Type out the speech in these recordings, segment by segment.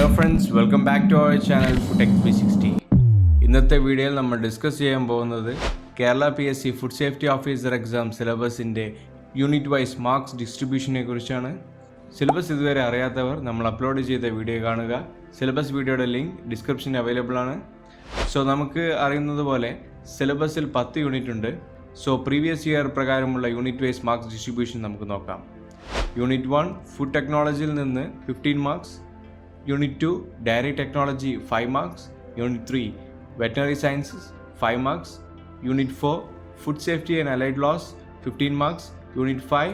Hello friends, welcome back to our channel Foodtech 360. ഇന്നത്തെ വീഡിയോയിൽ നമ്മൾ ഡിസ്കസ് ചെയ്യാൻ പോകുന്നത് Kerala PSC food safety officer exam സിലബസിൻ്റെ യൂണിറ്റ് വൈസ് മാർക്സ് ഡിസ്ട്രിബ്യൂഷനെ കുറിച്ചാണ്. സിലബസ് ഇതുവരെ അറിയാത്തവർ നമ്മൾ അപ്ലോഡ് ചെയ്ത വീഡിയോ കാണുക. സിലബസ് വീഡിയോയുടെ ലിങ്ക് ഡിസ്ക്രിപ്ഷനിൽ അവൈലബിൾ ആണ്. സോ നമുക്ക് അറിയുന്നത് പോലെ സിലബസിൽ 10 യൂണിറ്റ് ഉണ്ട്. സോ പ്രീവിയസ് ഇയർ പ്രകാരമുള്ള യൂണിറ്റ് വൈസ് മാർക്സ് ഡിസ്ട്രിബ്യൂഷൻ നമുക്ക് നോക്കാം. യൂണിറ്റ് 1 ഫുഡ് ടെക്നോളജിയിൽ നിന്ന് 15 marks, Unit 2 Dairy Technology 5 marks, Unit 3 Veterinary Sciences 5 marks, Unit 4 Food Safety and Allied Laws 15 marks, Unit 5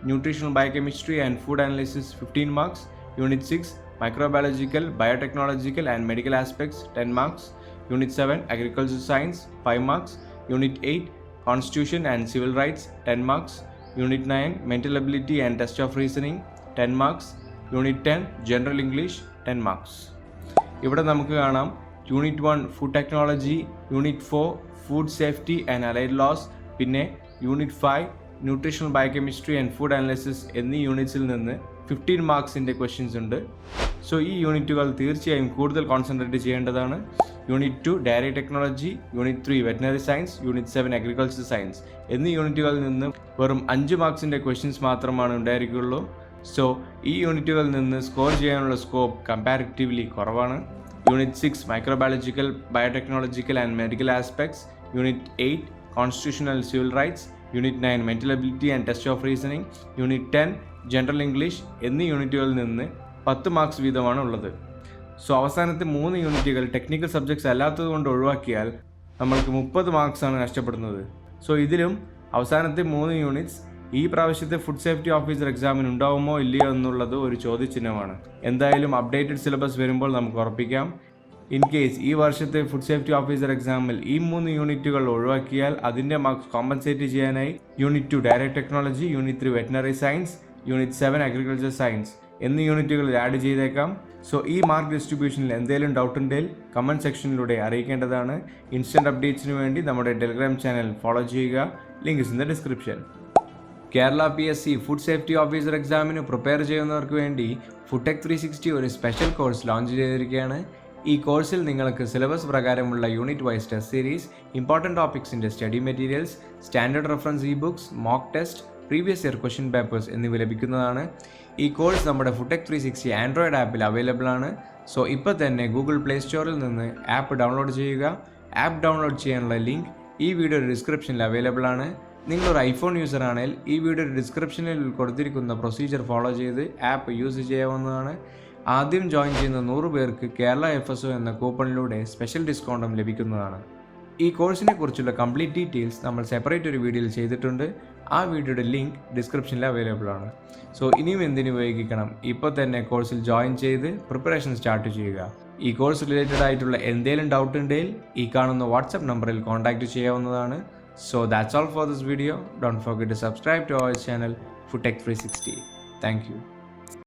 Nutritional Biochemistry and Food Analysis 15 marks, Unit 6 Microbiological, Biotechnological and Medical Aspects 10 marks, Unit 7 Agricultural Science 5 marks, Unit 8 Constitution and Civil Rights 10 marks, Unit 9 Mental Ability and Test of Reasoning 10 marks, Unit 10 General English 10 marks. ഇവിടെ നമുക്ക് കാണാം unit 1 food technology, unit 4 food safety and allied laws, പിന്നെ unit 5 nutritional biochemistry and food analysis എന്നീ യൂണിറ്റ്സിൽ നിന്ന് 15 മാർക്സിൻ്റെ questions ഉണ്ട്. So ഈ യൂണിറ്റുകൾ തീർച്ചയായും കൂടുതൽ കോൺസെൻട്രേറ്റ് ചെയ്യേണ്ടതാണ്. Unit 2 dairy technology, unit 3 veterinary science, unit 7 agriculture science എന്നീ യൂണിറ്റുകളിൽ നിന്ന് വെറും 5 മാർക്സിൻ്റെ ക്വസ്റ്റ്യൻസ് മാത്രമാണ് ഉണ്ടായിരിക്കുള്ളൂ. സോ ഈ യൂണിറ്റുകളിൽ നിന്ന് സ്കോർ ചെയ്യാനുള്ള സ്കോപ്പ് കമ്പാരിറ്റീവ്ലി കുറവാണ്. Unit 6 microbiological, biotechnological and medical aspects, unit 8 constitutional civil rights, unit 9 mental ability and test of reasoning, unit 10 general English എന്നീ യൂണിറ്റുകളിൽ നിന്ന് 10 മാർക്സ് വീതമാണ് ഉള്ളത്. സോ അവസാനത്തെ 3 യൂണിറ്റുകൾ ടെക്നിക്കൽ സബ്ജക്ട്സ് അല്ലാത്തതുകൊണ്ട് ഒഴിവാക്കിയാൽ നമ്മൾക്ക് 30 മാർക്സാണ് നഷ്ടപ്പെടുന്നത്. സോ ഇതിലും അവസാനത്തെ 3 യൂണിറ്റ്സ് ഈ പ്രാവശ്യത്തെ ഫുഡ് സേഫ്റ്റി ഓഫീസർ എക്സാമിന് ഉണ്ടാവുമോ ഇല്ലയോ എന്നുള്ളത് ഒരു ചോദ്യചിഹ്നമാണ്. എന്തായാലും അപ്ഡേറ്റഡ് സിലബസ് വരുമ്പോൾ നമുക്ക് ഉറപ്പിക്കാം. ഇൻ കേസ് ഈ വർഷത്തെ ഫുഡ് സേഫ്റ്റി ഓഫീസർ എക്സാമിൽ ഈ 3 യൂണിറ്റുകൾ ഒഴിവാക്കിയാൽ അതിൻ്റെ മാർക്സ് കോമ്പൻസേറ്റ് ചെയ്യാനായി unit 2 dairy technology, unit 3 veterinary science, unit 7 agriculture science എന്നീ യൂണിറ്റുകളിൽ ആഡ് ചെയ്തേക്കാം. സോ ഈ മാർക്ക് ഡിസ്ട്രിബ്യൂഷനിൽ എന്തെങ്കിലും ഡൗട്ട് ഉണ്ടെങ്കിൽ കമൻറ്റ് സെക്ഷനിലൂടെ അറിയിക്കേണ്ടതാണ്. ഇൻസ്റ്റൻറ്റ് അപ്ഡേറ്റ്സിന് വേണ്ടി നമ്മുടെ ടെലിഗ്രാം ചാനൽ ഫോളോ ചെയ്യുക. Link is in the description. Kerala PSC food safety officer എക്സാമിന് പ്രിപ്പയർ ചെയ്യുന്നവർക്ക് വേണ്ടി ഫുടെക് 360 ഒരു സ്പെഷ്യൽ കോഴ്സ് ലോഞ്ച് ചെയ്തിരിക്കുകയാണ്. ഈ കോഴ്സിൽ നിങ്ങൾക്ക് സിലബസ് പ്രകാരമുള്ള unit wise test series, important ടോപ്പിക്സിൻ്റെ study materials, standard reference e books, mock test, previous year question papers എന്നിവ ലഭിക്കുന്നതാണ്. ഈ കോഴ്സ് നമ്മുടെ ഫുടെക് 360 ആൻഡ്രോയിഡ് ആപ്പിൽ അവൈലബിൾ ആണ്. സോ ഇപ്പോൾ തന്നെ ഗൂഗിൾ പ്ലേ സ്റ്റോറിൽ നിന്ന് ആപ്പ് ഡൗൺലോഡ് ചെയ്യുക. ആപ്പ് ഡൗൺലോഡ് ചെയ്യാനുള്ള ലിങ്ക് ഈ വീഡിയോയുടെ ഡിസ്ക്രിപ്ഷനിൽ അവൈലബിൾ ആണ്. നിങ്ങളൊരു ഐഫോൺ യൂസർ ആണെങ്കിൽ ഈ വീഡിയോയുടെ ഡിസ്ക്രിപ്ഷനിൽ കൊടുത്തിരിക്കുന്ന പ്രൊസീജിയർ ഫോളോ ചെയ്ത് ആപ്പ് യൂസ് ചെയ്യാവുന്നതാണ്. ആദ്യം ജോയിൻ ചെയ്യുന്ന 100 പേർക്ക് കേരള FSO എന്ന കൂപ്പണിലൂടെ സ്പെഷ്യൽ ഡിസ്കൗണ്ടും ലഭിക്കുന്നതാണ്. ഈ കോഴ്സിനെ കുറിച്ചുള്ള കംപ്ലീറ്റ് ഡീറ്റെയിൽസ് നമ്മൾ സെപ്പറേറ്റ് ഒരു വീഡിയോയിൽ ചെയ്തിട്ടുണ്ട്. ആ വീഡിയോയുടെ ലിങ്ക് ഡിസ്ക്രിപ്ഷനിൽ അവൈലബിൾ ആണ്. സോ ഇനിയും എന്തിനു ഉപയോഗിക്കണം, ഇപ്പോൾ തന്നെ കോഴ്സിൽ ജോയിൻ ചെയ്ത് പ്രിപ്പറേഷൻ സ്റ്റാർട്ട് ചെയ്യുക. ഈ കോഴ്സ് റിലേറ്റഡ് ആയിട്ടുള്ള എന്തെങ്കിലും ഡൗട്ട് ഉണ്ടെങ്കിൽ ഈ കാണുന്ന വാട്സപ്പ് നമ്പറിൽ കോൺടാക്റ്റ് ചെയ്യാവുന്നതാണ്. So that's all for this video. Don't forget to subscribe to our channel FoodTech 360. Thank you.